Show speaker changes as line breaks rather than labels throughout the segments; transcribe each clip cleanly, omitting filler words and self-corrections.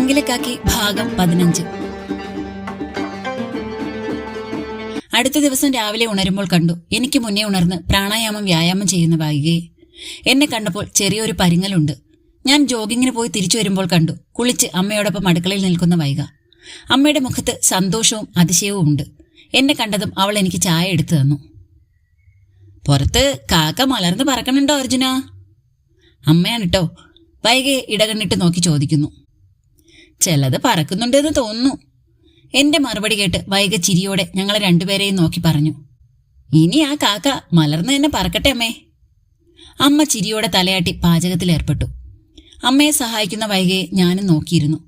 ചങ്കിലക്കാക്കി ഭാഗം 15. അടുത്ത ദിവസം രാവിലെ ഉണരുമ്പോൾ കണ്ടു എനിക്ക് മുന്നേ ഉണർന്ന് പ്രാണായാമം വ്യായാമം ചെയ്യുന്ന വൈകയെ. എന്നെ കണ്ടപ്പോൾ ചെറിയൊരു പരിങ്ങലുണ്ട്. ഞാൻ ജോഗിങ്ങിന് പോയി തിരിച്ചു വരുമ്പോൾ കണ്ടു കുളിച്ച് അമ്മയോടൊപ്പം അടുക്കളയിൽ നിൽക്കുന്ന വൈക. അമ്മയുടെ മുഖത്ത് സന്തോഷവും അതിശയവും ഉണ്ട്. എന്നെ കണ്ടതും അവൾ എനിക്ക് ചായ എടുത്തു തന്നു. പുറത്ത് കാക്ക മലർന്ന് പറക്കണുണ്ടോ അർജുന? അമ്മയാണ് കേട്ടോ. വൈകയെ ഇടകണ്ണിട്ട് നോക്കി ചോദിക്കുന്നു. ചിലത് പറക്കുന്നുണ്ടെന്ന് തോന്നുന്നു. എന്റെ മറുപടി കേട്ട് വൈക ചിരിയോടെ ഞങ്ങളെ രണ്ടുപേരെയും നോക്കി പറഞ്ഞു. ഇനി ആ കാക്ക മലർന്ന് തന്നെ പറക്കട്ടെ അമ്മേ. അമ്മ ചിരിയോടെ തലയാട്ടി പാചകത്തിലേർപ്പെട്ടു. അമ്മയെ സഹായിക്കുന്ന വൈകയെ ഞാനും നോക്കിയിരുന്നു.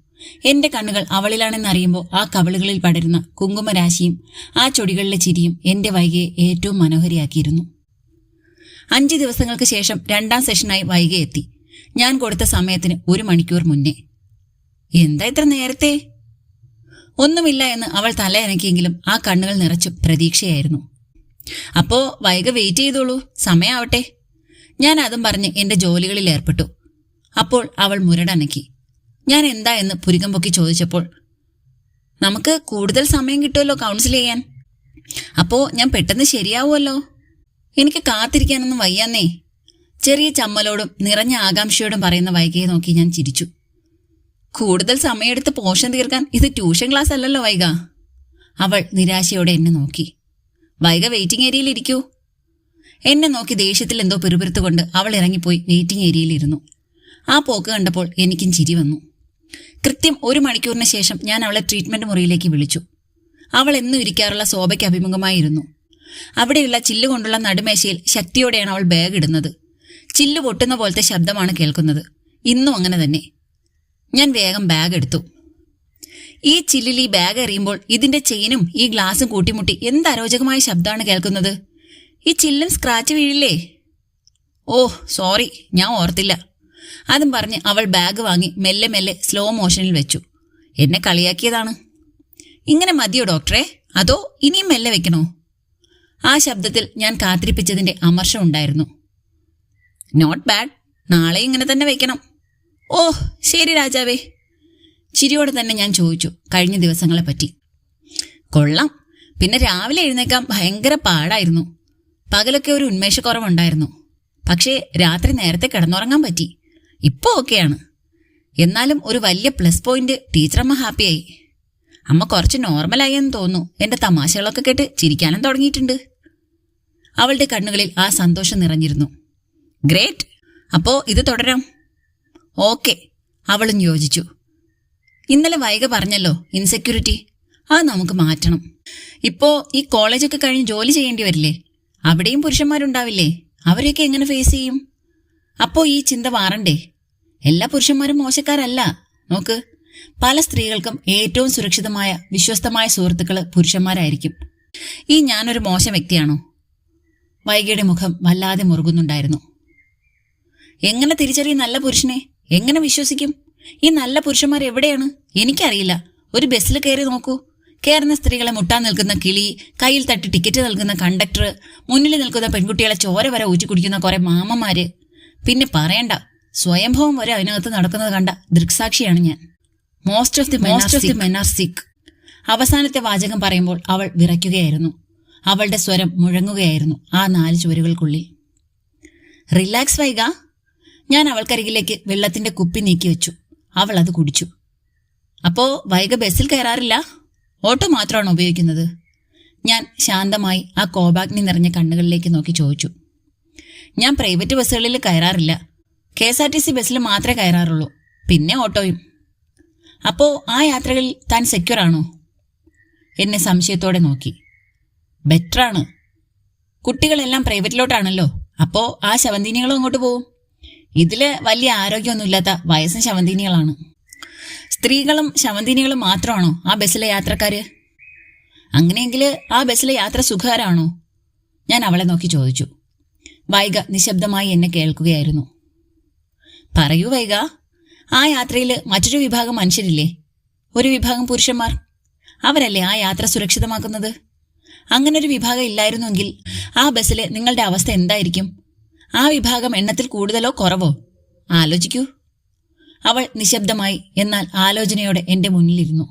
എന്റെ കണ്ണുകൾ അവളിലാണെന്നറിയുമ്പോൾ ആ കവിളുകളിൽ പടരുന്ന കുങ്കുമരാശിയും ആ ചൊടികളിലെ ചിരിയും എന്റെ വൈകയെ ഏറ്റവും മനോഹരിയാക്കിയിരുന്നു. 5 ദിവസങ്ങൾക്ക് ശേഷം 2ാം സെഷനായി വൈക എത്തി. ഞാൻ കൊടുത്ത സമയത്തിന് 1 മണിക്കൂർ മുന്നേ. എന്താ ഇത്ര നേരത്തെ? ഒന്നുമില്ല എന്ന് അവൾ തലയനക്കിയെങ്കിലും ആ കണ്ണുകൾ നിറച്ചും പ്രതീക്ഷയായിരുന്നു. അപ്പോ വൈക വെയിറ്റ് ചെയ്തോളൂ, സമയാവട്ടെ. ഞാൻ അതും പറഞ്ഞ് എന്റെ ജോലികളിൽ ഏർപ്പെട്ടു. അപ്പോൾ അവൾ മുരടനക്കി. ഞാൻ എന്താ എന്ന് പുരികം പൊക്കി ചോദിച്ചപ്പോൾ, നമുക്ക് കൂടുതൽ സമയം കിട്ടുമല്ലോ കൗൺസിൽ ചെയ്യാൻ. അപ്പോ ഞാൻ പെട്ടെന്ന് ശരിയാവുമല്ലോ. എനിക്ക് കാത്തിരിക്കാനൊന്നും വയ്യാന്നേ. ചെറിയ ചമ്മലോടും നിറഞ്ഞ ആകാംക്ഷയോടും പറയുന്ന വൈകയെ നോക്കി ഞാൻ ചിരിച്ചു. കൂടുതൽ സമയമെടുത്ത് പോഷൻ തീർക്കാൻ ഇത് ട്യൂഷൻ ക്ലാസ് അല്ലല്ലോ വൈക. അവൾ നിരാശയോടെ എന്നെ നോക്കി. വൈക വെയിറ്റിംഗ് ഏരിയയിൽ ഇരിക്കൂ. എന്നെ നോക്കി ദേഷ്യത്തിൽ എന്തോ പിറുപിറുത്തുകൊണ്ട് അവൾ ഇറങ്ങിപ്പോയി വെയിറ്റിംഗ് ഏരിയയിലിരുന്നു. ആ പോക്ക് കണ്ടപ്പോൾ എനിക്കും ചിരി വന്നു. കൃത്യം 1 മണിക്കൂറിന് ശേഷം ഞാൻ അവളെ ട്രീറ്റ്മെന്റ് മുറിയിലേക്ക് വിളിച്ചു. അവൾ എന്നും ഇരിക്കാറുള്ള സോഫയ്ക്ക് അഭിമുഖമായിരുന്നു. അവിടെയുള്ള ചില്ല് കൊണ്ടുള്ള നടുമേശയിൽ ശക്തിയോടെയാണ് അവൾ ബാഗ് ഇടുന്നത്. ചില്ല് പൊട്ടുന്ന പോലത്തെ ശബ്ദമാണ് കേൾക്കുന്നത്. ഇന്നും അങ്ങനെ തന്നെ. ഞാൻ വേഗം ബാഗ് എടുത്തു. ഈ ചില്ലിൽ ഈ ബാഗ് എറിയുമ്പോൾ ഇതിന്റെ ചെയിനും ഈ ഗ്ലാസും കൂട്ടിമുട്ടി എന്ത് അരോചകമായ ശബ്ദമാണ് കേൾക്കുന്നത്. ഈ ചില്ലും സ്ക്രാച്ച് വീഴില്ലേ? ഓ സോറി, ഞാൻ ഓർത്തില്ല. അതും പറഞ്ഞ് അവൾ ബാഗ് വാങ്ങി മെല്ലെ മെല്ലെ സ്ലോ മോഷനിൽ വെച്ചു. എന്നെ കളിയാക്കിയതാണ്. ഇങ്ങനെ മതിയോ ഡോക്ടറെ, അതോ ഇനിയും മെല്ലെ വെക്കണോ? ആ ശബ്ദത്തിൽ ഞാൻ കാത്തിരിപ്പിച്ചതിന്റെ അമർഷം ഉണ്ടായിരുന്നു. നോട്ട് ബാഡ്, നാളെ ഇങ്ങനെ തന്നെ വെക്കണം. ഓ ശരി രാജാവേ. ചിരിയോടെ തന്നെ ഞാൻ ചോദിച്ചു കഴിഞ്ഞ ദിവസങ്ങളെപ്പറ്റി. കൊള്ളാം. പിന്നെ രാവിലെ എഴുന്നേക്കാൻ ഭയങ്കര പാടായിരുന്നു. പകലൊക്കെ ഒരു ഉന്മേഷക്കുറവുണ്ടായിരുന്നു. പക്ഷേ രാത്രി നേരത്തെ കിടന്നുറങ്ങാൻ പറ്റി. ഇപ്പോ ഓക്കെയാണ്. എന്നാലും ഒരു വലിയ പ്ലസ് പോയിന്റ്, ടീച്ചറമ്മ ഹാപ്പിയായി. അമ്മ കുറച്ച് നോർമലായി എന്ന് തോന്നുന്നു. എന്റെ തമാശകളൊക്കെ കേട്ട് ചിരിക്കാനും തുടങ്ങിയിട്ടുണ്ട്. അവളുടെ കണ്ണുകളിൽ ആ സന്തോഷം നിറഞ്ഞിരുന്നു. ഗ്രേറ്റ്, അപ്പോ ഇത് തുടരാം. ഓക്കെ, അവളും യോജിച്ചു. ഇന്നലെ വൈക പറഞ്ഞല്ലോ ഇൻസെക്യൂരിറ്റി, അത് നമുക്ക് മാറ്റണം. ഇപ്പോ ഈ കോളേജൊക്കെ കഴിഞ്ഞ് ജോലി ചെയ്യേണ്ടി വരില്ലേ? അവിടെയും പുരുഷന്മാരുണ്ടാവില്ലേ? അവരെയൊക്കെ എങ്ങനെ ഫേസ് ചെയ്യും? അപ്പോ ഈ ചിന്ത മാറണ്ടേ? എല്ലാ പുരുഷന്മാരും മോശക്കാരല്ല. നോക്ക്, പല സ്ത്രീകൾക്കും ഏറ്റവും സുരക്ഷിതമായ വിശ്വസ്തമായ സുഹൃത്തുക്കള് പുരുഷന്മാരായിരിക്കും. ഈ ഞാനൊരു മോശം വ്യക്തിയാണോ? വൈകയുടെ മുഖം വല്ലാതെ മുറുകുന്നുണ്ടായിരുന്നു. എങ്ങനെ തിരിച്ചറിയും നല്ല പുരുഷനെ? എങ്ങനെ വിശ്വസിക്കും? ഈ നല്ല പുരുഷന്മാർ എവിടെയാണ്? എനിക്കറിയില്ല. ഒരു ബസ്സിൽ കയറി നോക്കൂ. കയറുന്ന സ്ത്രീകളെ മുട്ടാൻ നിൽക്കുന്ന കിളി, കയ്യിൽ തട്ടി ടിക്കറ്റ് നൽകുന്ന കണ്ടക്ടർ, മുന്നിൽ നിൽക്കുന്ന പെൺകുട്ടികളെ ചോര വരെ ഊറ്റി കുടിക്കുന്ന കുറെ മാമന്മാര്. പിന്നെ പറയണ്ട, സ്വയംഭവം വരെ അതിനകത്ത് നടക്കുന്നത് കണ്ട ദൃക്സാക്ഷിയാണ് ഞാൻ. Most of the men are സിക്ക്. അവസാനത്തെ വാചകം പറയുമ്പോൾ അവൾ വിറയ്ക്കുകയായിരുന്നു. അവളുടെ സ്വരം മുഴങ്ങുകയായിരുന്നു ആ 4 ചുവരുകൾക്കുള്ളിൽ. റിലാക്സ് വൈക. ഞാൻ അവൾക്കരികിലേക്ക് വെള്ളത്തിന്റെ കുപ്പി നീക്കി വെച്ചു. അവൾ അത് കുടിച്ചു. അപ്പോ വൈക ബസ്സിൽ കയറാറില്ല? ഓട്ടോ മാത്രമാണ് ഉപയോഗിക്കുന്നത്? ഞാൻ ശാന്തമായി ആ കോപാഗ്നി നിറഞ്ഞ കണ്ണുകളിലേക്ക് നോക്കി ചോദിച്ചു. ഞാൻ പ്രൈവറ്റ് ബസ്സുകളിൽ കയറാറില്ല. KSRTC ബസ്സിൽ മാത്രമേ കയറാറുള്ളൂ. പിന്നെ ഓട്ടോയും. അപ്പോ ആ യാത്രകളിൽ താൻ സെക്യൂർ ആണോ? എന്നെ സംശയത്തോടെ നോക്കി. ബെറ്ററാണ്. കുട്ടികളെല്ലാം പ്രൈവറ്റിലോട്ടാണല്ലോ. അപ്പോ ആ ശവന്തീനികളും അങ്ങോട്ട് പോവും. ഇതില് വലിയ ആരോഗ്യമൊന്നുമില്ലാത്ത വയസ്സൻ ശവന്തീനികളാണ്. സ്ത്രീകളും ശവന്തീനികളും മാത്രമാണോ ആ ബസ്സിലെ യാത്രക്കാര്? അങ്ങനെയെങ്കിൽ ആ ബസ്സിലെ യാത്ര സുഖകരമാണോ? ഞാൻ അവളെ നോക്കി ചോദിച്ചു. വൈക നിശബ്ദമായി എന്നെ കേൾക്കുകയായിരുന്നു. പറയൂ വൈക, ആ യാത്രയിൽ മറ്റൊരു വിഭാഗം മനുഷ്യരില്ലേ? ഒരു വിഭാഗം പുരുഷന്മാർ. അവരല്ലേ ആ യാത്ര സുരക്ഷിതമാക്കുന്നത്? അങ്ങനൊരു വിഭാഗം ഇല്ലായിരുന്നുവെങ്കിൽ ആ ബസ്സിലെ നിങ്ങളുടെ അവസ്ഥ എന്തായിരിക്കും? ആ വിഭാഗം എണ്ണത്തിൽ കൂടുതലോ കുറവോ? ആലോചിക്കൂ. അവൾ നിശബ്ദമായി എന്നാൽ ആലോചനയോടെ എന്റെ മുന്നിലിരുന്നു.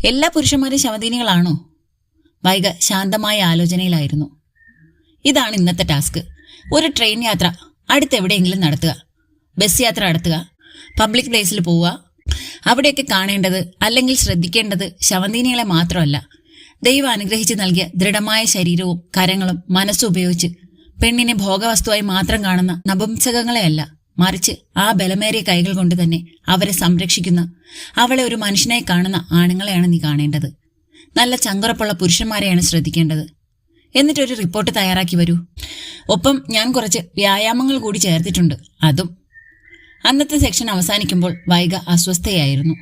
എല്ലാ പുരുഷന്മാരും ശവദീനികളാണോ? വൈഗ ശാന്തമായ ആലോചനയിലായിരുന്നു. ഇതാണ് ഇന്നത്തെ ടാസ്ക്. ഒരു ട്രെയിൻ യാത്ര അടുത്തെവിടെയെങ്കിലും നടത്തുക, ബസ് യാത്ര നടത്തുക, പബ്ലിക് പ്ലേസിൽ പോവുക. അവിടെയൊക്കെ കാണേണ്ടത് അല്ലെങ്കിൽ ശ്രദ്ധിക്കേണ്ടത് ശവദീനികളെ മാത്രമല്ല, ദൈവം അനുഗ്രഹിച്ച് നൽകിയ ദൃഢമായ ശരീരവും കരങ്ങളും മനസ്സും ഉപയോഗിച്ച് പെണ്ണിനെ ഭോഗവസ്തുവായി മാത്രം കാണുന്ന നപുംസകങ്ങളെയല്ല, മറിച്ച് ആ ബലമേറിയ കൈകൾ കൊണ്ട് തന്നെ അവരെ സംരക്ഷിക്കുന്ന, അവളെ ഒരു മനുഷ്യനായി കാണുന്ന ആണുങ്ങളെയാണ് നീ കാണേണ്ടത്. നല്ല ചങ്കുറപ്പുള്ള പുരുഷന്മാരെയാണ് ശ്രദ്ധിക്കേണ്ടത്. എന്നിട്ടൊരു റിപ്പോർട്ട് തയ്യാറാക്കി വരൂ. ഒപ്പം ഞാൻ കുറച്ച് വ്യായാമങ്ങൾ കൂടി ചേർത്തിട്ടുണ്ട്, അതും. അന്നത്തെ സെക്ഷൻ അവസാനിക്കുമ്പോൾ വൈഗ അസ്വസ്ഥയായിരുന്നു.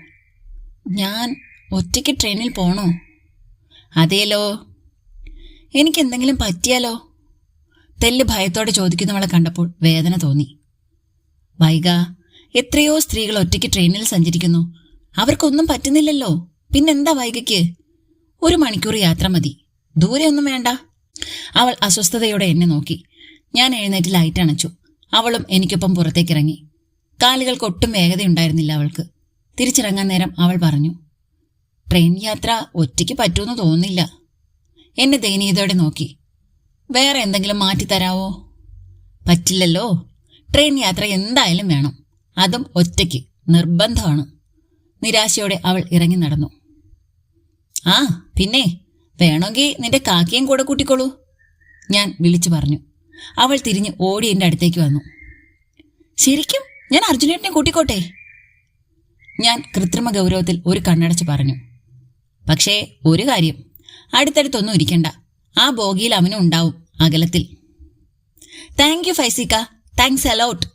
ഞാൻ ഒറ്റയ്ക്ക് ട്രെയിനിൽ പോണോ? അതേലോ. എനിക്കെന്തെങ്കിലും പറ്റിയാലോ? തെല്ല് ഭയത്തോടെ ചോദിക്കുന്നവളെ കണ്ടപ്പോൾ വേദന തോന്നി. വൈഗ, എത്രയോ സ്ത്രീകൾ ഒറ്റയ്ക്ക് ട്രെയിനിൽ സഞ്ചരിക്കുന്നു. അവർക്കൊന്നും പറ്റുന്നില്ലല്ലോ. പിന്നെന്താ വൈഗയ്ക്ക്? 1 മണിക്കൂർ യാത്ര മതി, ദൂരെയൊന്നും വേണ്ട. അവൾ അസ്വസ്ഥതയോടെ എന്നെ നോക്കി. ഞാൻ എഴുന്നേറ്റ് ലൈറ്റ് അണച്ചു. അവളും എനിക്കൊപ്പം പുറത്തേക്കിറങ്ങി. കാലുകൾക്ക് ഒട്ടും വേഗതയുണ്ടായിരുന്നില്ല അവൾക്ക്. തിരിച്ചിറങ്ങാൻ നേരം അവൾ പറഞ്ഞു, ട്രെയിൻ യാത്ര ഒറ്റയ്ക്ക് പറ്റുമെന്ന് തോന്നുന്നില്ല. എന്നെ ദയനീയതയോടെ നോക്കി. വേറെ എന്തെങ്കിലും മാറ്റിത്തരാവോ? പറ്റില്ലല്ലോ. ട്രെയിൻ യാത്ര എന്തായാലും വേണം, അതും ഒറ്റയ്ക്ക്, നിർബന്ധമാണ്. നിരാശയോടെ അവൾ ഇറങ്ങി നടന്നു. ആ പിന്നെ വേണമെങ്കിൽ നിന്റെ കാക്കയും കൂടെ കൂട്ടിക്കോളൂ, ഞാൻ വിളിച്ചു പറഞ്ഞു. അവൾ തിരിഞ്ഞ് ഓടി എൻ്റെ അടുത്തേക്ക് വന്നു. ശരിക്കും ഞാൻ അർജുനേട്ടനെ കൂട്ടിക്കോട്ടെ? ഞാൻ കൃത്രിമ ഗൗരവത്തിൽ ഒരു കണ്ണടച്ച് പറഞ്ഞു. പക്ഷേ ഒരു കാര്യം, അടുത്തടുത്തൊന്നും ഇരിക്കണ്ട. ആ ബോഗിയിൽ അവനും ഉണ്ടാവും, അകലത്തിൽ. താങ്ക് യു ഫൈസിക്ക, താങ്ക്സ് അലോട്ട്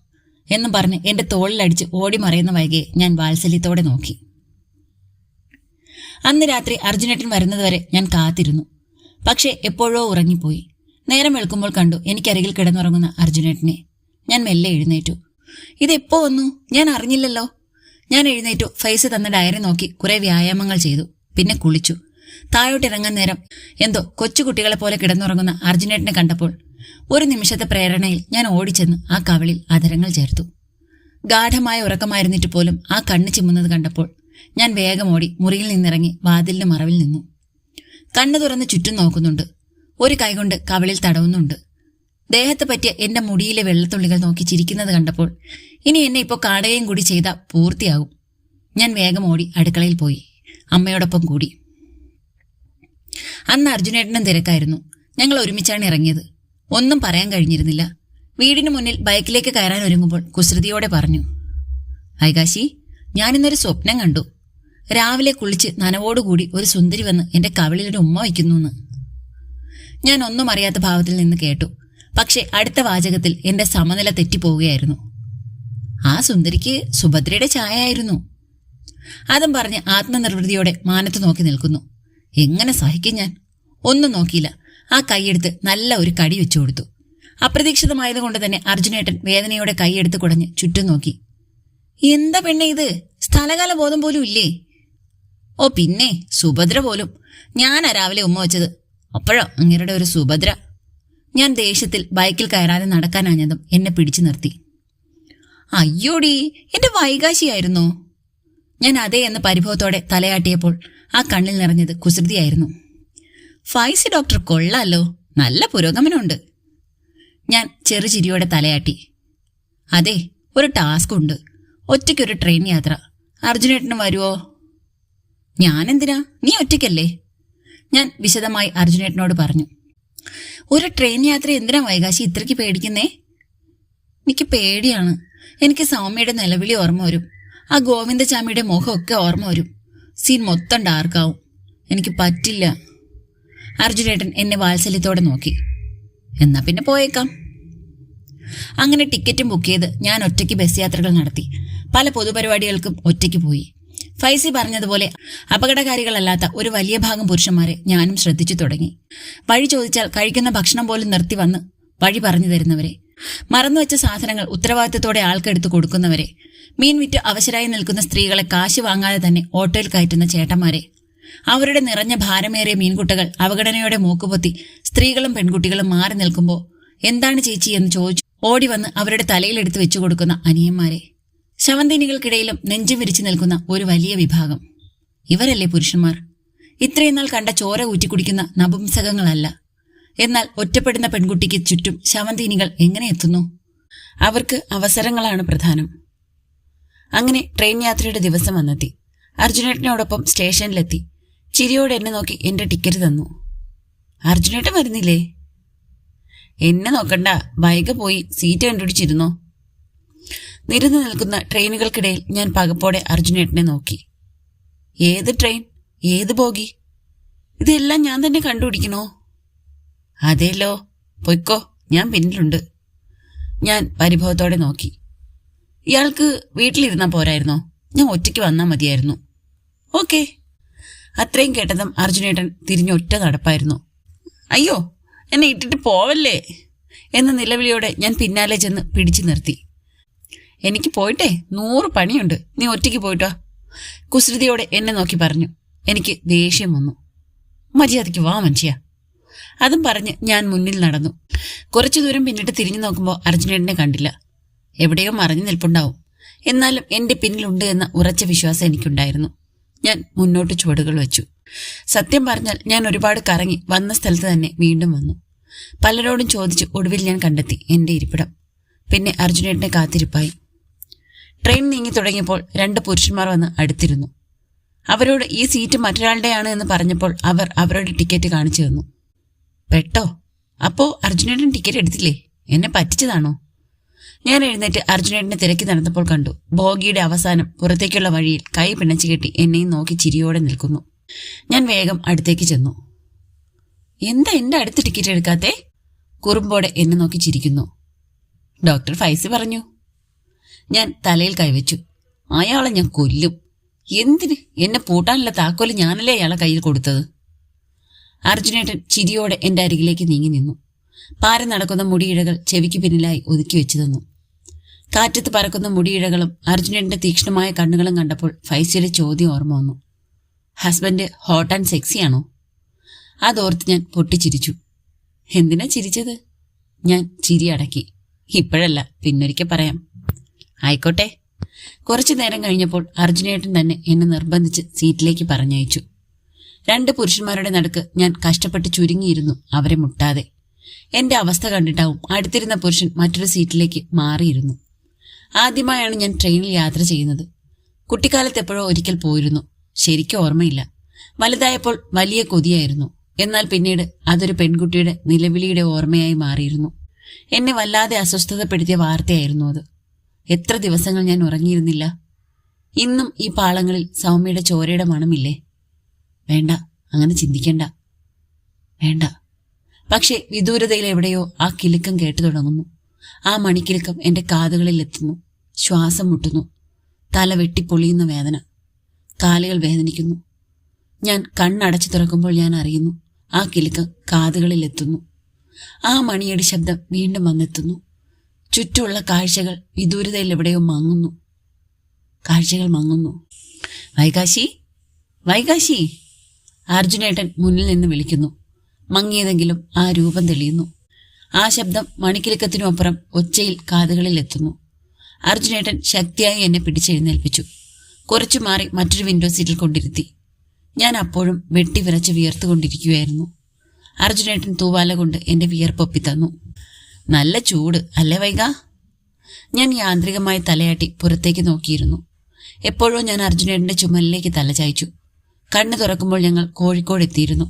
എന്നും പറഞ്ഞ് എൻ്റെ തോളിലടിച്ച് ഓടി മറയുന്ന വൈകിയെ ഞാൻ വാത്സല്യത്തോടെ നോക്കി. അന്ന് രാത്രി അർജുനേട്ടൻ വരുന്നതുവരെ ഞാൻ കാത്തിരുന്നു. പക്ഷേ എപ്പോഴോ ഉറങ്ങിപ്പോയി. നേരം വെളുക്കുമ്പോൾ കണ്ടു എനിക്കരികിൽ കിടന്നുറങ്ങുന്ന അർജുനേട്ടനെ. ഞാൻ മെല്ലെ എഴുന്നേറ്റു. ഇതെപ്പോ വന്നു? ഞാൻ അറിഞ്ഞില്ലല്ലോ. ഞാൻ എഴുന്നേറ്റു. ഫൈസ് തന്ന ഡയറി നോക്കി കുറെ വ്യായാമങ്ങൾ ചെയ്തു. പിന്നെ കുളിച്ചു. താഴോട്ടിറങ്ങാൻ നേരം എന്തോ കൊച്ചുകുട്ടികളെ പോലെ കിടന്നുറങ്ങുന്ന അർജുനേട്ടനെ കണ്ടപ്പോൾ ഒരു നിമിഷത്തെ പ്രേരണയിൽ ഞാൻ ഓടിച്ചെന്ന് ആ കവിളിൽ അധരങ്ങൾ ചേർത്തു. ഗാഠമായ ഉറക്കമായിരുന്നിട്ട് പോലും ആ കണ്ണ് ചിമ്മുന്നത് കണ്ടപ്പോൾ ഞാൻ വേഗം ഓടി മുറിയിൽ നിന്നിറങ്ങി വാതിലിന് മറവിൽ നിന്നു. കണ്ണു തുറന്ന് ചുറ്റും നോക്കുന്നുണ്ട്. ഒരു കൈകൊണ്ട് കവിളിൽ തടവുന്നുണ്ട്. ദേഹത്ത് പറ്റിയ എന്റെ മുടിയിലെ വെള്ളത്തുള്ളികൾ നോക്കി ചിരിക്കുന്നത് കണ്ടപ്പോൾ ഇനി എന്നെ ഇപ്പോൾ കാണുകയും കൂടി ചെയ്താൽ പൂർത്തിയാകും. ഞാൻ വേഗം ഓടി അടുക്കളയിൽ പോയി. അമ്മയോടൊപ്പം കൂടി. അന്ന് അർജുനേട്ടനും തിരക്കായിരുന്നു. ഞങ്ങൾ ഒരുമിച്ചാണ് ഇറങ്ങിയത്. ഒന്നും പറയാൻ കഴിഞ്ഞിരുന്നില്ല. വീടിന് മുന്നിൽ ബൈക്കിലേക്ക് കയറാൻ ഒരുങ്ങുമ്പോൾ കുസൃതിയോടെ പറഞ്ഞു, ഐകാശി, ഞാനിന്നൊരു സ്വപ്നം കണ്ടു. രാവിലെ കുളിച്ച് നനവോടുകൂടി ഒരു സുന്ദരി വന്ന് എന്റെ കവിളിലൊരു ഉമ്മ വയ്ക്കുന്നു. ഞാൻ ഒന്നും അറിയാത്ത ഭാവത്തിൽ നിന്ന് കേട്ടു. പക്ഷെ അടുത്ത വാചകത്തിൽ എന്റെ സമനില തെറ്റിപ്പോവുകയായിരുന്നു. ആ സുന്ദരിക്ക് സുഭദ്രയുടെ ഛായ ആയിരുന്നു. അതും പറഞ്ഞ് ആത്മനിർവൃതിയോടെ മാനത്ത് നോക്കി നിൽക്കുന്നു. എങ്ങനെ സഹിക്കും ഞാൻ? ഒന്നും നോക്കിയില്ല. ആ കൈയെടുത്ത് നല്ല ഒരു കടി വെച്ചു കൊടുത്തു. അപ്രതീക്ഷിതമായതുകൊണ്ട് തന്നെ അർജുനേട്ടൻ വേദനയോടെ കൈയെടുത്ത് കുടഞ്ഞ് ചുറ്റും നോക്കി. എന്താ പെണ്ണെ ഇത്? സ്ഥലകാല ബോധം പോലും ഇല്ലേ? ഓ പിന്നെ, സുഭദ്ര പോലും. ഞാനാ രാവിലെ ഉമ്മ വെച്ചത്. അപ്പോഴോ അങ്ങേരുടെ ഒരു സുഭദ്ര. ഞാൻ ദേഷ്യത്തിൽ ബൈക്കിൽ കയറാതെ നടക്കാനാഞ്ഞതും എന്നെ പിടിച്ചു നിർത്തി. അയ്യോടി, എന്റെ വൈകാശിയായിരുന്നോ? ഞാൻ അതേ എന്ന് പരിഭവത്തോടെ തലയാട്ടിയപ്പോൾ ആ കണ്ണിൽ നിറഞ്ഞത് കുസൃതിയായിരുന്നു. ഫൈസി ഡോക്ടർ കൊള്ളാലോ, നല്ല പുരോഗമനമുണ്ട്. ഞാൻ ചെറുചിരിയോടെ തലയാട്ടി. അതെ, ഒരു ടാസ്ക് ഉണ്ട്. ഒറ്റയ്ക്കൊരു ട്രെയിൻ യാത്ര. അർജുനേട്ടന് വരുവോ? ഞാനെന്തിനാ? നീ ഒറ്റയ്ക്കല്ലേ? ഞാൻ വിശദമായി അർജുനേട്ടനോട് പറഞ്ഞു. ഒരു ട്രെയിൻ യാത്ര എന്തിനാ വൈകാശി ഇത്രയ്ക്ക് പേടിക്കുന്നേ? എനിക്ക് പേടിയാണ്. എനിക്ക് സൗമ്യയുടെ നിലവിളി ഓർമ്മ വരും. ആ ഗോവിന്ദചാമിയുടെ മുഖമൊക്കെ ഓർമ്മ വരും. സീൻ മൊത്തം ഡാർക്കാവും. എനിക്ക് പറ്റില്ല. അർജുനേട്ടൻ എന്നെ വാത്സല്യത്തോടെ നോക്കി. എന്നാ പിന്നെ പോയേക്കാം. അങ്ങനെ ടിക്കറ്റും ബുക്ക് ചെയ്ത് ഞാൻ ഒറ്റയ്ക്ക് ബസ് യാത്രകൾ നടത്തി. പല പൊതുപരിപാടികൾക്കും ഒറ്റയ്ക്ക് പോയി. ഫൈസി പറഞ്ഞതുപോലെ അപകടകാരികളല്ലാത്ത ഒരു വലിയ ഭാഗം പുരുഷന്മാരെ ഞാനും ശ്രദ്ധിച്ചു തുടങ്ങി. വഴി ചോദിച്ചാൽ കഴിക്കുന്ന ഭക്ഷണം പോലും നിർത്തി വന്ന് വഴി പറഞ്ഞു തരുന്നവരെ, മറന്നുവെച്ച സാധനങ്ങൾ ഉത്തരവാദിത്തത്തോടെ ആൾക്കെടുത്ത് കൊടുക്കുന്നവരെ, മീൻ വിറ്റ് അവശരായി നിൽക്കുന്ന സ്ത്രീകളെ കാശ് വാങ്ങാതെ തന്നെ ഓട്ടോയിൽ കയറ്റുന്ന ചേട്ടന്മാരെ, അവരുടെ നിറഞ്ഞ ഭാരമേറിയ മീൻകുട്ടകൾ അവഗണനയോടെ മൂക്കുപൊത്തി സ്ത്രീകളും പെൺകുട്ടികളും മാറി നിൽക്കുമ്പോൾ എന്താണ് ചേച്ചി എന്ന് ചോദിച്ചു ഓടി വന്ന് അവരുടെ തലയിലെടുത്ത് വെച്ചു കൊടുക്കുന്ന അനിയന്മാരെ, ശവന്തീനികൾക്കിടയിലും നെഞ്ചു വിരിച്ചു നിൽക്കുന്ന ഒരു വലിയ വിഭാഗം. ഇവരല്ലേ പുരുഷന്മാർ? ഇത്രയും നാൾ കണ്ട ചോര ഊറ്റിക്കുടിക്കുന്ന നപുംസകങ്ങളല്ല. എന്നാൽ ഒറ്റപ്പെടുന്ന പെൺകുട്ടിക്ക് ചുറ്റും ശവന്തീനികൾ എങ്ങനെ എത്തുന്നു? അവർക്ക് അവസരങ്ങളാണ് പ്രധാനം. അങ്ങനെ ട്രെയിൻ യാത്രയുടെ ദിവസം വന്നെത്തി. അർജുനേട്ടനോടൊപ്പം സ്റ്റേഷനിലെത്തി. ചിരിയോടെ എന്നെ നോക്കി എന്റെ ടിക്കറ്റ് തന്നു. അർജുനേട്ടൻ വരുന്നില്ലേ? എന്നെ നോക്കണ്ട, വൈകി പോയി സീറ്റ് കണ്ടുപിടിച്ചിരുന്നോ? നിരന്നു നിൽക്കുന്ന ട്രെയിനുകൾക്കിടയിൽ ഞാൻ പകപ്പോടെ അർജുനേട്ടനെ നോക്കി. ഏത് ട്രെയിൻ? ഏത് ബോഗി? ഇതെല്ലാം ഞാൻ തന്നെ കണ്ടുപിടിക്കണോ? അതേലോ, പൊയ്ക്കോ, ഞാൻ പിന്നിലുണ്ട്. ഞാൻ പരിഭവത്തോടെ നോക്കി. ഇയാൾക്ക് വീട്ടിലിരുന്നാ പോരായിരുന്നോ? ഞാൻ ഒറ്റയ്ക്ക് വന്നാൽ മതിയായിരുന്നു. ഓക്കെ. അത്രയും കേട്ടതും അർജുനേട്ടൻ തിരിഞ്ഞൊറ്റ നടപ്പായിരുന്നു. അയ്യോ, എന്നെ ഇട്ടിട്ട് പോവല്ലേ എന്ന നിലവിളിയോടെ ഞാൻ പിന്നാലെ ചെന്ന് പിടിച്ചു നിർത്തി. എനിക്ക് പോയിട്ടേ 100 പണിയുണ്ട്, നീ ഒറ്റയ്ക്ക് പോയിട്ടോ, കുസൃതിയോടെ എന്നെ നോക്കി പറഞ്ഞു. എനിക്ക് ദേഷ്യം വന്നു. മര്യാദയ്ക്ക് വാ മനുഷ്യ. അതും പറഞ്ഞ് ഞാൻ മുന്നിൽ നടന്നു. കുറച്ചു ദൂരം പിന്നിട്ട് തിരിഞ്ഞു നോക്കുമ്പോൾ അർജുനേട്ടനെ കണ്ടില്ല. എവിടെയോ മറഞ്ഞു നിൽപ്പുണ്ടാവും. എന്നാലും എന്റെ പിന്നിലുണ്ട് എന്ന ഉറച്ച വിശ്വാസം എനിക്കുണ്ടായിരുന്നു. ഞാൻ മുന്നോട്ട് ചുവടുകൾ വെച്ചു. സത്യം പറഞ്ഞാൽ ഞാൻ ഒരുപാട് കറങ്ങി വന്ന സ്ഥലത്ത് തന്നെ വീണ്ടും വന്നു. പലരോടും ചോദിച്ച് ഒടുവിൽ ഞാൻ കണ്ടെത്തി എന്റെ ഇരിപ്പിടം. പിന്നെ അർജുനേട്ടനെ കാത്തിരിപ്പായി. ട്രെയിൻ നീങ്ങി തുടങ്ങിയപ്പോൾ 2 പുരുഷന്മാർ വന്ന് അടുത്തിരുന്നു. അവരോട് ഈ സീറ്റ് മറ്റൊരാളുടെയാണ് എന്ന് പറഞ്ഞപ്പോൾ അവർ അവരുടെ ടിക്കറ്റ് കാണിച്ചു തന്നു. പെട്ടോ? അപ്പോ അർജുനേട്ടൻ ടിക്കറ്റ് എടുത്തില്ലേ? എന്നെ പറ്റിച്ചതാണോ? ഞാൻ എഴുന്നേറ്റ് അർജുനേട്ടനെ തിരക്കി നടന്നപ്പോൾ കണ്ടു, ബോഗിയുടെ അവസാനം പുറത്തേക്കുള്ള വഴിയിൽ കൈ പിണച്ചു കെട്ടി എന്നെയും നോക്കി ചിരിയോടെ നിൽക്കുന്നു. ഞാൻ വേഗം അടുത്തേക്ക് ചെന്നു. എന്താ എന്റെ അടുത്ത് ടിക്കറ്റ് എടുക്കാത്തെ? കുറുമ്പോടെ എന്നെ നോക്കി ചിരിക്കുന്നു. ഡോക്ടർ ഫൈസി പറഞ്ഞു. ഞാൻ തലയിൽ കൈവച്ചു. അയാളെ ഞാൻ കൊല്ലും. എന്തിന്? എന്നെ പൂട്ടാനുള്ള താക്കോല് ഞാനല്ലേ അയാളെ കയ്യിൽ കൊടുത്തത്. അർജുനേട്ടൻ ചിരിയോടെ എന്റെ അരികിലേക്ക് നീങ്ങി നിന്നു. പാരം നടക്കുന്ന മുടിയിഴകൾ ചെവിക്ക് പിന്നിലായി ഒതുക്കി വെച്ചു തന്നു. കാറ്റത്ത് പറക്കുന്ന മുടിയിഴകളും അർജുനന്റെ തീക്ഷ്ണമായ കണ്ണുകളും കണ്ടപ്പോൾ ഫൈസിയുടെ ചോദ്യം ഓർമ്മ വന്നു. ഹസ്ബൻഡ് ഹോട്ട് ആൻഡ് സെക്സിയാണോ? അതോർത്ത് ഞാൻ പൊട്ടിച്ചിരിച്ചു. എന്തിനാ ചിരിച്ചത്? ഞാൻ ചിരി അടക്കി. ഇപ്പോഴല്ല, പിന്നൊരിക്കൽ പറയാം. ആയിക്കോട്ടെ. കുറച്ചു നേരം കഴിഞ്ഞപ്പോൾ അർജുനേട്ടൻ തന്നെ എന്നെ നിർബന്ധിച്ച് സീറ്റിലേക്ക് പറഞ്ഞയച്ചു. 2 പുരുഷന്മാരുടെ നടുക്ക് ഞാൻ കഷ്ടപ്പെട്ട് ചുരുങ്ങിയിരുന്നു, അവരെ മുട്ടാതെ. എന്റെ അവസ്ഥ കണ്ടിട്ടാവും അടുത്തിരുന്ന പുരുഷൻ മറ്റൊരു സീറ്റിലേക്ക് മാറിയിരുന്നു. ആദ്യമായാണ് ഞാൻ ട്രെയിനിൽ യാത്ര ചെയ്യുന്നത്. കുട്ടിക്കാലത്ത് എപ്പോഴോ ഒരിക്കൽ പോയിരുന്നു, ശരിക്കും ഓർമ്മയില്ല. വലുതായപ്പോൾ വലിയ കൊതിയായിരുന്നു. എന്നാൽ പിന്നീട് അതൊരു പെൺകുട്ടിയുടെ നിലവിളിയുടെ ഓർമ്മയായി മാറിയിരുന്നു. എന്നെ വല്ലാതെ അസ്വസ്ഥതപ്പെടുത്തിയ വാർത്തയായിരുന്നു അത്. എത്ര ദിവസങ്ങൾ ഞാൻ ഉറങ്ങിയിരുന്നില്ല. ഇന്നും ഈ പാളങ്ങളിൽ സൗമ്യയുടെ ചോരയുടെ മണമില്ലേ? വേണ്ട, അങ്ങനെ ചിന്തിക്കണ്ട. വേണ്ട. പക്ഷെ വിദൂരതയിൽ എവിടെയോ ആ കിലുക്കം കേട്ടു തുടങ്ങുന്നു. ആ മണിക്കിലുക്കം എന്റെ കാതുകളിൽ എത്തുന്നു. ശ്വാസം മുട്ടുന്നു. തല വെട്ടിപ്പൊളിയുന്ന വേദന. കാലുകൾ വേദനിക്കുന്നു. ഞാൻ കണ്ണടച്ചു തുറക്കുമ്പോൾ ഞാൻ അറിയുന്നു, ആ കിലുക്കം കാതുകളിൽ എത്തുന്നു. ആ മണിയുടെ ശബ്ദം വീണ്ടും വന്നെത്തുന്നു. ചുറ്റുമുള്ള കാഴ്ചകൾ വിദൂരതയിൽ എവിടെയോ മങ്ങുന്നു. കാഴ്ചകൾ മങ്ങുന്നു. വൈകാശി, വൈകാശി! അർജുനേട്ടൻ മുന്നിൽ നിന്ന് വിളിക്കുന്നു. മങ്ങിയതെങ്കിലും ആ രൂപം തെളിയുന്നു. ആ ശബ്ദം മണിക്കിലുക്കത്തിനുമപ്പുറം ഒച്ചയിൽ കാതുകളിൽ എത്തുന്നു. അർജുനേട്ടൻ ശക്തിയായി എന്നെ പിടിച്ചെഴുന്നേൽപ്പിച്ചു. കുറച്ചു മാറി മറ്റൊരു വിൻഡോ സീറ്റിൽ കൊണ്ടിരുത്തി. ഞാൻ അപ്പോഴും വെട്ടിവിറച്ച് വിയർത്തുകൊണ്ടിരിക്കുകയായിരുന്നു. അർജുനേട്ടൻ തൂവാല കൊണ്ട് എന്റെ വിയർപ്പൊപ്പി തന്നു. നല്ല ചൂട് അല്ലേ വൈക? ഞാൻ യാന്ത്രികമായി തലയാട്ടി പുറത്തേക്ക് നോക്കിയിരുന്നു. എപ്പോഴോ ഞാൻ അർജുനേട്ടന്റെ ചുമലിലേക്ക് തലചായ്ച്ചു. കണ്ണു തുറക്കുമ്പോൾ ഞങ്ങൾ കോഴിക്കോട് എത്തിയിരുന്നു.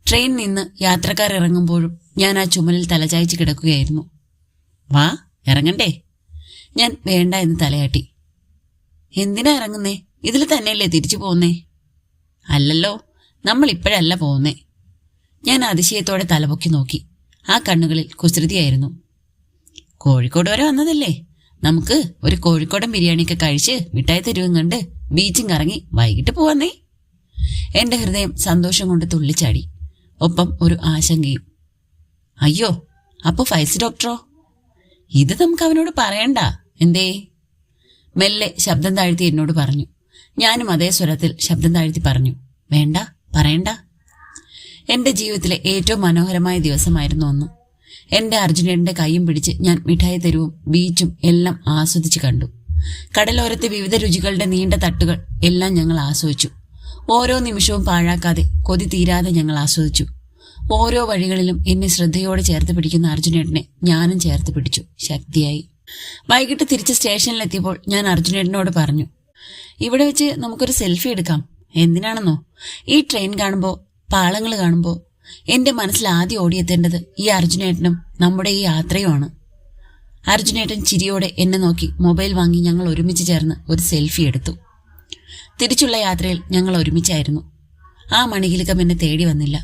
ട്രെയിൻ നിന്ന് യാത്രക്കാർ ഇറങ്ങുമ്പോഴും ഞാൻ ആ ചുമലിൽ തലചായ്ച്ച് കിടക്കുകയായിരുന്നു. വാ, ഇറങ്ങണ്ടേ? ഞാൻ വേണ്ട എന്ന് തലയാട്ടി. എന്തിനാ ഇറങ്ങുന്നേ? ഇതിൽ തന്നെയല്ലേ തിരിച്ചു പോന്നേ? അല്ലല്ലോ, നമ്മൾ ഇപ്പോഴല്ല പോന്നേ. ഞാൻ അതിശയത്തോടെ തലപൊക്കി നോക്കി. ആ കണ്ണുകളിൽ കുസൃതിയായിരുന്നു. കോഴിക്കോട് വരെ വന്നതല്ലേ, നമുക്ക് ഒരു കോഴിക്കോടൻ ബിരിയാണിയൊക്കെ കഴിച്ച് മിഠായി തെരുവും കണ്ട് ബീച്ചും കറങ്ങി വൈകിട്ട് പോവാന്നേ. എന്റെ ഹൃദയം സന്തോഷം കൊണ്ട് തുള്ളിച്ചാടി. ഒപ്പം ഒരു ആശങ്കയും. അയ്യോ, അപ്പൊ ഫൈസി ഡോക്ടറോ? ഇത് നമുക്ക് അവനോട് പറയണ്ട. എന്തേ? മെല്ലെ ശബ്ദം താഴ്ത്തി എന്നോട് പറഞ്ഞു. ഞാനും അതേ സ്വരത്തിൽ ശബ്ദം താഴ്ത്തി പറഞ്ഞു, വേണ്ട, പറയണ്ട. എന്റെ ജീവിതത്തിലെ ഏറ്റവും മനോഹരമായ ദിവസമായിരുന്നു അന്ന്. എന്റെ അർജുനന്റെ കൈയും പിടിച്ച് ഞാൻ മിഠായി തെരുവും ബീച്ചും എല്ലാം ആസ്വദിച്ചു കണ്ടു. കടലോരത്തെ വിവിധ രുചികളുടെ നീണ്ട തട്ടുകൾ എല്ലാം ഞങ്ങൾ ആസ്വദിച്ചു. ഓരോ നിമിഷവും പാഴാക്കാതെ കൊതി തീരാതെ ഞങ്ങൾ ആസ്വദിച്ചു. ഓരോ വഴികളിലും എന്നെ ശ്രദ്ധയോടെ ചേർത്ത് പിടിക്കുന്ന അർജുനേട്ടനെ ഞാനും ചേർത്ത് പിടിച്ചു ശക്തിയായി. വൈകിട്ട് തിരിച്ച് സ്റ്റേഷനിലെത്തിയപ്പോൾ ഞാൻ അർജുനേട്ടനോട് പറഞ്ഞു, ഇവിടെ വെച്ച് നമുക്കൊരു സെൽഫി എടുക്കാം. എന്തിനാണെന്നോ, ഈ ട്രെയിൻ കാണുമ്പോൾ, പാളങ്ങൾ കാണുമ്പോൾ എന്റെ മനസ്സിൽ ആദ്യം ഓടിയെത്തേണ്ടത് ഈ അർജുനേട്ടനും നമ്മുടെ ഈ യാത്രയുമാണ്. അർജുനേട്ടൻ ചിരിയോടെ എന്നെ നോക്കി മൊബൈൽ വാങ്ങി ഞങ്ങൾ ഒരുമിച്ച് ചേർന്ന് ഒരു സെൽഫി എടുത്തു. തിരിച്ചുള്ള യാത്രയിൽ ഞങ്ങൾ ഒരുമിച്ചായിരുന്നു. ആ മണികിലുക്കം എന്നെ തേടി വന്നില്ല.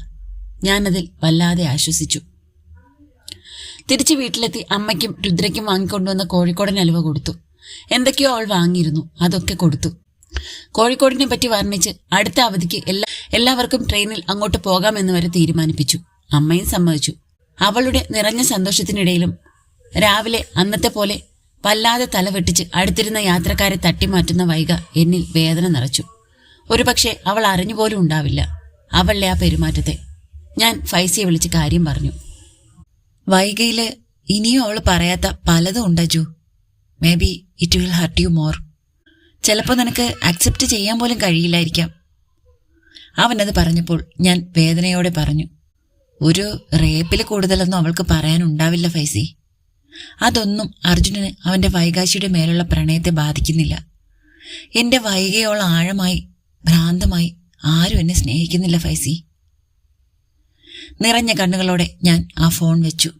ഞാനതിൽ വല്ലാതെ ആശ്വസിച്ചു. തിരിച്ച് വീട്ടിലെത്തി അമ്മയ്ക്കും രുദ്രയ്ക്കും വാങ്ങിക്കൊണ്ടുവന്ന കോഴിക്കോടൻ അലുവ കൊടുത്തു. എന്തൊക്കെയോ അവൾ വാങ്ങിയിരുന്നു, അതൊക്കെ കൊടുത്തു. കോഴിക്കോടിനെ പറ്റി വർണ്ണിച്ച് അടുത്ത അവധിക്ക് എല്ലാവർക്കും ട്രെയിനിൽ അങ്ങോട്ട് പോകാമെന്ന് വരെ തീരുമാനിപ്പിച്ചു. അമ്മയും സമ്മതിച്ചു. അവളുടെ നിറഞ്ഞ സന്തോഷത്തിനിടയിലും രാവിലെ അന്നത്തെ പോലെ വല്ലാതെ തലവെട്ടിച്ച് അടുത്തിരുന്ന യാത്രക്കാരെ തട്ടിമാറ്റുന്ന വൈക എന്നിൽ വേദന നിറച്ചു. ഒരുപക്ഷെ അവൾ അറിഞ്ഞുപോലും ഉണ്ടാവില്ല അവളുടെ ആ പെരുമാറ്റത്തെ. ഞാൻ ഫൈസിയെ വിളിച്ച് കാര്യം പറഞ്ഞു. വൈകയില് ഇനിയും അവൾ പറയാത്ത പലതും ഉണ്ടു. Maybe it will hurt you more. ചിലപ്പോൾ നിനക്ക് അക്സെപ്റ്റ് ചെയ്യാൻ പോലും കഴിയില്ലായിരിക്കാം. അവനത് പറഞ്ഞപ്പോൾ ഞാൻ വേദനയോടെ പറഞ്ഞു, ഒരു റേപ്പിൽ കൂടുതലൊന്നും അവൾക്ക് പറയാനുണ്ടാവില്ല ഫൈസി. അതൊന്നും അർജുനന് അവന്റെ വൈകാശിയുടെ മേലുള്ള പ്രണയത്തെ ബാധിക്കുന്നില്ല. എന്റെ വൈകയോളം ആഴമായി ഭ്രാന്തമായി ആരും എന്നെ സ്നേഹിക്കുന്നില്ല ഫൈസി. നിറഞ്ഞ കണ്ണുകളോടെ ഞാൻ ആ ഫോൺ വെച്ചു.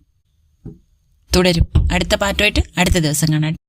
തുടരും അടുത്ത പാട്ടുമായിട്ട് അടുത്ത ദിവസം കാണാം.